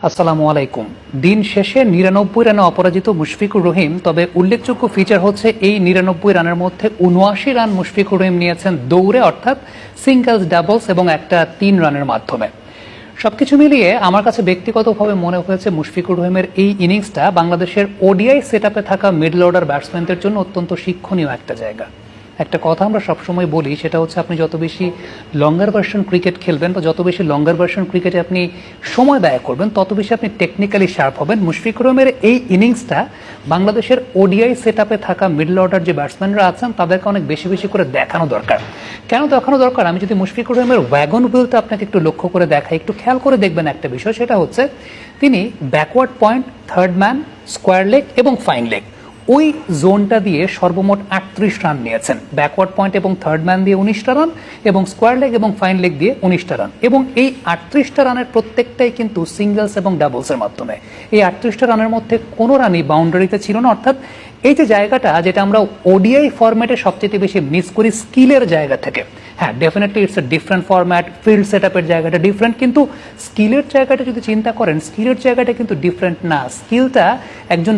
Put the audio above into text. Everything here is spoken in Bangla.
আসসালামু আলাইকুম। দিন শেষে ৯৯ রানে অপরাজিত মুশফিকুর রহিম, তবে উল্লেখযোগ্য ফিচার হচ্ছে এই ৯৯ রানের মধ্যে ৭৯ রান মুশফিকুর রহিম নিয়েছেন দৌড়ে, অর্থাৎ সিঙ্গলস, ডাবলস এবং একটা ৩ রানের মাধ্যমে। সবকিছু মিলিয়ে আমার কাছে ব্যক্তিগতভাবে মনে হয়েছে মুশফিকুর রহিমের এই ইনিংসটা বাংলাদেশের ওডিআই সেটআপে থাকা মিডল অর্ডার ব্যাটসম্যানদের জন্য অত্যন্ত শিক্ষণীয় একটা জায়গা। একটা কথা আমরা সবসময় বলি, সেটা হচ্ছে আপনি যত বেশি লঙ্গার ভার্সন ক্রিকেট খেলবেন বা যত বেশি লঙ্গার ভার্সন ক্রিকেটে আপনি সময় ব্যয় করবেন, তত বেশি আপনি টেকনিক্যালি শার্প হবেন। মুশফিকুর রহিমের এই ইনিংসটা বাংলাদেশের ওডিআই সেটআপে থাকা মিডল অর্ডার যে ব্যাটসম্যানরা আছেন তাদেরকে অনেক বেশি বেশি করে দেখানো দরকার। কেন দেখানো দরকার? আমি যদি মুশফিকুর রহিমের ওয়াগন হুইলটা আপনাকে একটু লক্ষ্য করে দেখাই, একটু খেয়াল করে দেখবেন একটা বিষয়, সেটা হচ্ছে তিনি backward point, third man, square leg এবং ফাইন লেগ, ওই জোনটা দিয়ে সর্বমোট ৩৮ রান নিয়েছেন। ব্যাকওয়ার্ড পয়েন্ট এবং থার্ড ম্যান দিয়ে ১৯টা রান এবং স্কোয়ার লেগ এবং ফাইন লেগ দিয়ে ১৯টা রান, এবং এই ৩৮টা রানের প্রত্যেকটাই কিন্তু সিঙ্গলস এবং ডাবলসের মাধ্যমে। এই ৩৮টা রানের মধ্যে কোনো রানই বাউন্ডারিতে ছিল না, অর্থাৎ এই যে জায়গাটা যেটা আমরা ওডিআই ফরম্যাটে সবচেয়ে বেশি মিস করি স্কিলের জায়গা থেকে, হ্যাঁ definitely it's a different format, field সেটআপের জায়গাটা ডিফারেন্ট, কিন্তু স্কিলের জায়গাটা যদি চিন্তা করেন, স্কিলের জায়গাটা কিন্তু ডিফারেন্ট না। স্কিলটা একজন